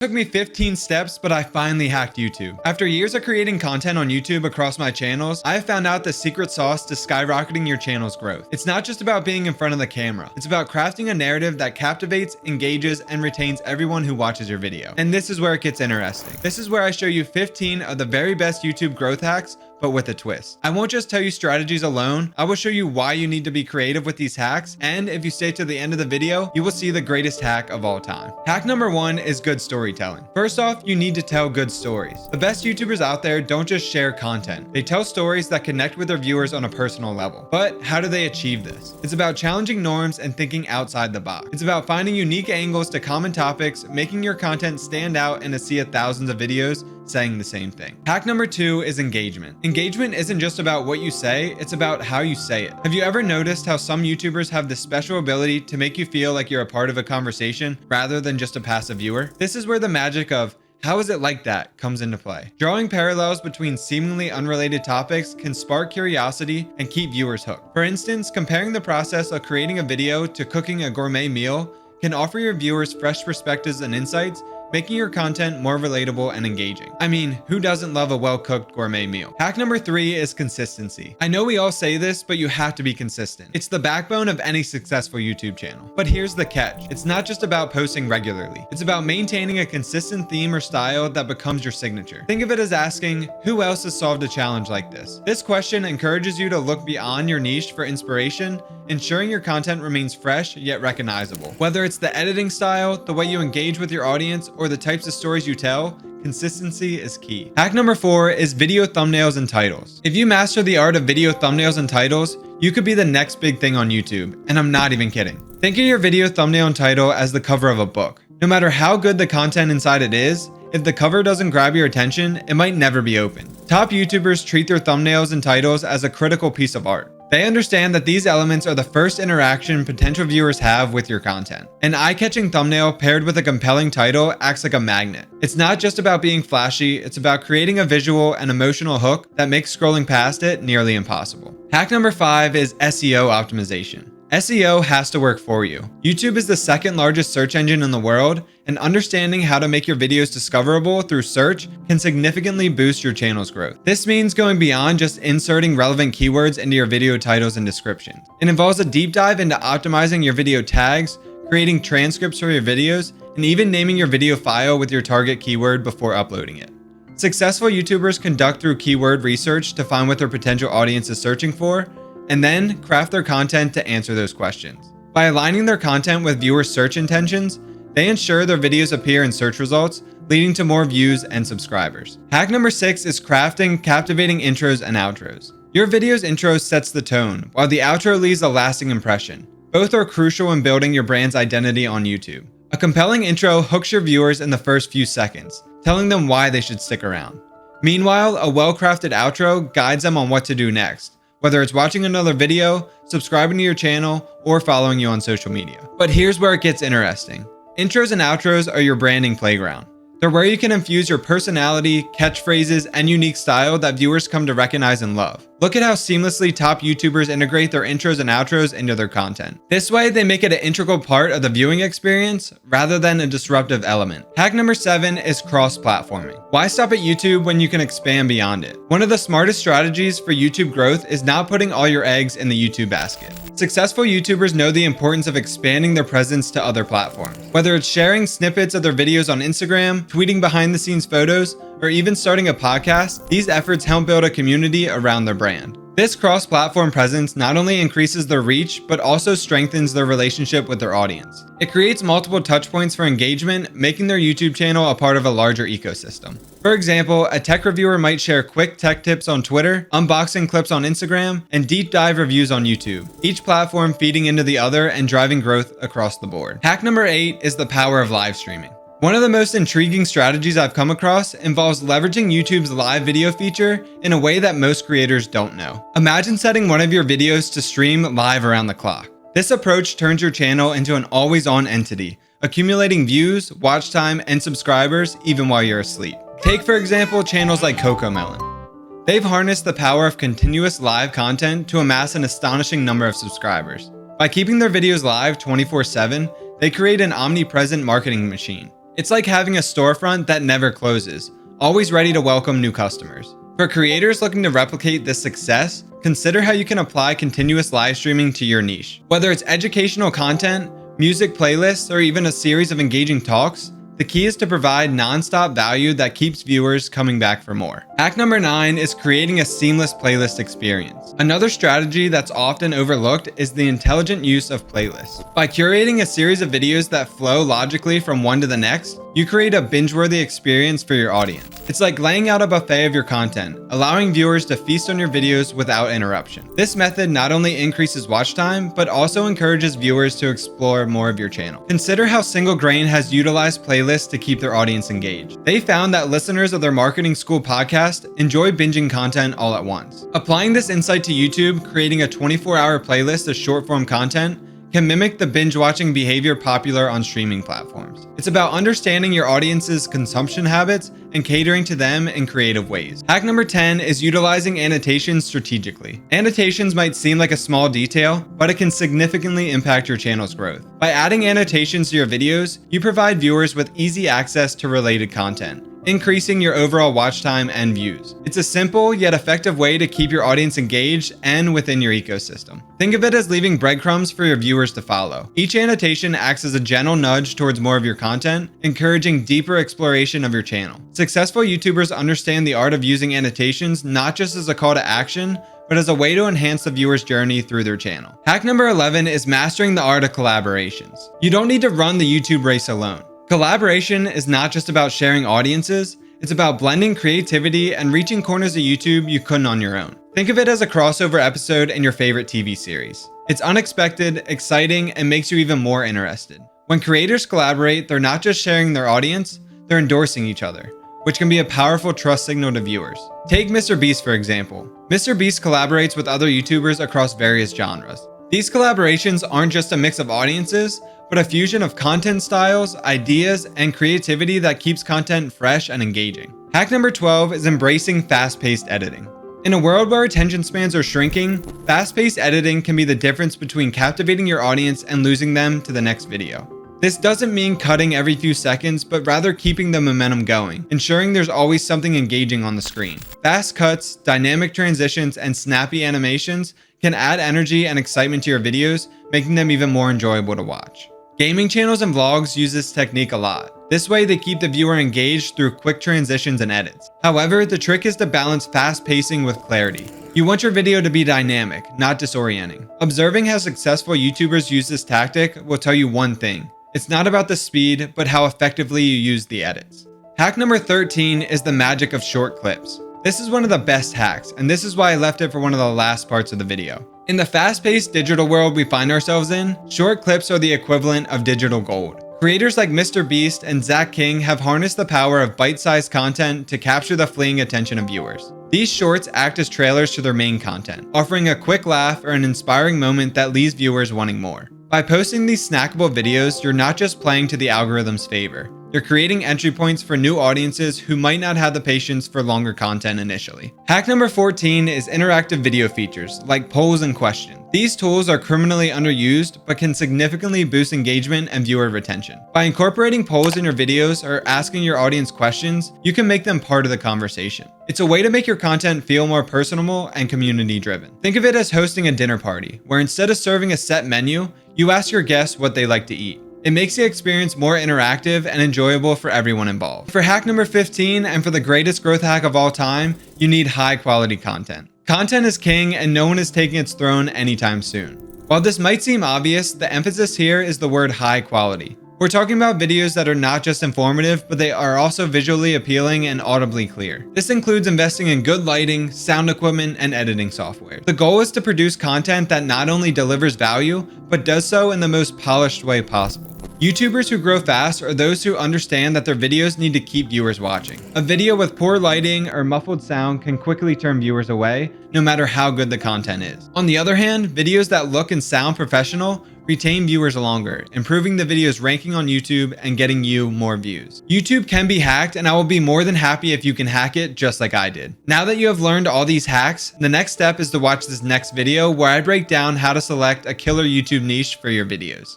It took me 15 steps, but I finally hacked YouTube. After years of creating content on YouTube across my channels, I have found out the secret sauce to skyrocketing your channel's growth. It's not just about being in front of the camera. It's about crafting a narrative that captivates, engages, and retains everyone who watches your video. And this is where it gets interesting. This is where I show you 15 of the very best YouTube growth hacks, but with a twist. I won't just tell you strategies alone. I will show you why you need to be creative with these hacks. And if you stay to the end of the video, you will see the greatest hack of all time. Hack number 1 is good storytelling. First off, you need to tell good stories. The best YouTubers out there don't just share content. They tell stories that connect with their viewers on a personal level. But how do they achieve this? It's about challenging norms and thinking outside the box. It's about finding unique angles to common topics, making your content stand out in a sea of thousands of videos saying the same thing. Hack number 2 is engagement. Engagement isn't just about what you say, it's about how you say it. Have you ever noticed how some YouTubers have this special ability to make you feel like you're a part of a conversation rather than just a passive viewer? This is where the magic of "how is it like that" comes into play. Drawing parallels between seemingly unrelated topics can spark curiosity and keep viewers hooked. For instance, comparing the process of creating a video to cooking a gourmet meal can offer your viewers fresh perspectives and insights, making your content more relatable and engaging. I mean, who doesn't love a well-cooked gourmet meal? Hack number 3 is consistency. I know we all say this, but you have to be consistent. It's the backbone of any successful YouTube channel. But here's the catch. It's not just about posting regularly. It's about maintaining a consistent theme or style that becomes your signature. Think of it as asking, who else has solved a challenge like this? This question encourages you to look beyond your niche for inspiration, ensuring your content remains fresh yet recognizable. Whether it's the editing style, the way you engage with your audience, or the types of stories you tell, consistency is key. Hack number 4 is video thumbnails and titles. If you master the art of video thumbnails and titles, you could be the next big thing on YouTube, and I'm not even kidding. Think of your video thumbnail and title as the cover of a book. No matter how good the content inside it is, if the cover doesn't grab your attention, it might never be opened. Top YouTubers treat their thumbnails and titles as a critical piece of art. They understand that these elements are the first interaction potential viewers have with your content. An eye-catching thumbnail paired with a compelling title acts like a magnet. It's not just about being flashy, it's about creating a visual and emotional hook that makes scrolling past it nearly impossible. Hack number 5 is SEO optimization. SEO has to work for you. YouTube is the second largest search engine in the world, and understanding how to make your videos discoverable through search can significantly boost your channel's growth. This means going beyond just inserting relevant keywords into your video titles and descriptions. It involves a deep dive into optimizing your video tags, creating transcripts for your videos, and even naming your video file with your target keyword before uploading it. Successful YouTubers conduct through keyword research to find what their potential audience is searching for, and then craft their content to answer those questions. By aligning their content with viewers' search intentions, they ensure their videos appear in search results, leading to more views and subscribers. Hack number 6 is crafting captivating intros and outros. Your video's intro sets the tone, while the outro leaves a lasting impression. Both are crucial in building your brand's identity on YouTube. A compelling intro hooks your viewers in the first few seconds, telling them why they should stick around. Meanwhile, a well-crafted outro guides them on what to do next, whether it's watching another video, subscribing to your channel, or following you on social media. But here's where it gets interesting. Intros and outros are your branding playground. They're where you can infuse your personality, catchphrases, and unique style that viewers come to recognize and love. Look at how seamlessly top YouTubers integrate their intros and outros into their content. This way, they make it an integral part of the viewing experience rather than a disruptive element. Hack number 7 is cross-platforming. Why stop at YouTube when you can expand beyond it? One of the smartest strategies for YouTube growth is not putting all your eggs in the YouTube basket. Successful YouTubers know the importance of expanding their presence to other platforms. Whether it's sharing snippets of their videos on Instagram, tweeting behind-the-scenes photos, or even starting a podcast, these efforts help build a community around their brand. This cross-platform presence not only increases their reach, but also strengthens their relationship with their audience. It creates multiple touchpoints for engagement, making their YouTube channel a part of a larger ecosystem. For example, a tech reviewer might share quick tech tips on Twitter, unboxing clips on Instagram, and deep dive reviews on YouTube, each platform feeding into the other and driving growth across the board. Hack number 8 is the power of live streaming. One of the most intriguing strategies I've come across involves leveraging YouTube's live video feature in a way that most creators don't know. Imagine setting one of your videos to stream live around the clock. This approach turns your channel into an always-on entity, accumulating views, watch time, and subscribers even while you're asleep. Take, for example, channels like CoComelon. They've harnessed the power of continuous live content to amass an astonishing number of subscribers. By keeping their videos live 24/7, they create an omnipresent marketing machine. It's like having a storefront that never closes, always ready to welcome new customers. For creators looking to replicate this success, consider how you can apply continuous live streaming to your niche. Whether it's educational content, music playlists, or even a series of engaging talks, the key is to provide non-stop value that keeps viewers coming back for more. Hack number 9 is creating a seamless playlist experience. Another strategy that's often overlooked is the intelligent use of playlists. By curating a series of videos that flow logically from one to the next, you create a binge-worthy experience for your audience. It's like laying out a buffet of your content, allowing viewers to feast on your videos without interruption. This method not only increases watch time, but also encourages viewers to explore more of your channel. Consider how Single Grain has utilized playlists to keep their audience engaged. They found that listeners of their marketing school podcast enjoy binging content all at once. Applying this insight to YouTube, creating a 24-hour playlist of short-form content can mimic the binge-watching behavior popular on streaming platforms. It's about understanding your audience's consumption habits and catering to them in creative ways. Hack number 10 is utilizing annotations strategically. Annotations might seem like a small detail, but it can significantly impact your channel's growth. By adding annotations to your videos, you provide viewers with easy access to related content, increasing your overall watch time and views. It's a simple yet effective way to keep your audience engaged and within your ecosystem. Think of it as leaving breadcrumbs for your viewers to follow. Each annotation acts as a gentle nudge towards more of your content, encouraging deeper exploration of your channel. Successful YouTubers understand the art of using annotations not just as a call to action, but as a way to enhance the viewer's journey through their channel. Hack number 11 is mastering the art of collaborations. You don't need to run the YouTube race alone. Collaboration is not just about sharing audiences, it's about blending creativity and reaching corners of YouTube you couldn't on your own. Think of it as a crossover episode in your favorite TV series. It's unexpected, exciting, and makes you even more interested. When creators collaborate, they're not just sharing their audience, they're endorsing each other, which can be a powerful trust signal to viewers. Take MrBeast for example. MrBeast collaborates with other YouTubers across various genres. These collaborations aren't just a mix of audiences, but a fusion of content styles, ideas, and creativity that keeps content fresh and engaging. Hack number 12 is embracing fast-paced editing. In a world where attention spans are shrinking, fast-paced editing can be the difference between captivating your audience and losing them to the next video. This doesn't mean cutting every few seconds, but rather keeping the momentum going, ensuring there's always something engaging on the screen. Fast cuts, dynamic transitions, and snappy animations can add energy and excitement to your videos, making them even more enjoyable to watch. Gaming channels and vlogs use this technique a lot. This way they keep the viewer engaged through quick transitions and edits. However, the trick is to balance fast pacing with clarity. You want your video to be dynamic, not disorienting. Observing how successful YouTubers use this tactic will tell you one thing. It's not about the speed, but how effectively you use the edits. Hack number 13 is the magic of short clips. This is one of the best hacks, and this is why I left it for one of the last parts of the video. In the fast-paced digital world we find ourselves in, short clips are the equivalent of digital gold. Creators like MrBeast and Zach King have harnessed the power of bite-sized content to capture the fleeting attention of viewers. These shorts act as trailers to their main content, offering a quick laugh or an inspiring moment that leaves viewers wanting more. By posting these snackable videos, you're not just playing to the algorithm's favor. You're creating entry points for new audiences who might not have the patience for longer content initially. Hack number 14 is interactive video features, like polls and questions. These tools are criminally underused, but can significantly boost engagement and viewer retention. By incorporating polls in your videos or asking your audience questions, you can make them part of the conversation. It's a way to make your content feel more personable and community-driven. Think of it as hosting a dinner party, where instead of serving a set menu, you ask your guests what they like to eat. It makes the experience more interactive and enjoyable for everyone involved. For hack number 15, and for the greatest growth hack of all time, you need high quality content. Content is king, and no one is taking its throne anytime soon. While this might seem obvious, the emphasis here is the word high quality. We're talking about videos that are not just informative, but they are also visually appealing and audibly clear. This includes investing in good lighting, sound equipment, and editing software. The goal is to produce content that not only delivers value, but does so in the most polished way possible. YouTubers who grow fast are those who understand that their videos need to keep viewers watching. A video with poor lighting or muffled sound can quickly turn viewers away, no matter how good the content is. On the other hand, videos that look and sound professional retain viewers longer, improving the video's ranking on YouTube and getting you more views. YouTube can be hacked, and I will be more than happy if you can hack it just like I did. Now that you have learned all these hacks, the next step is to watch this next video where I break down how to select a killer YouTube niche for your videos.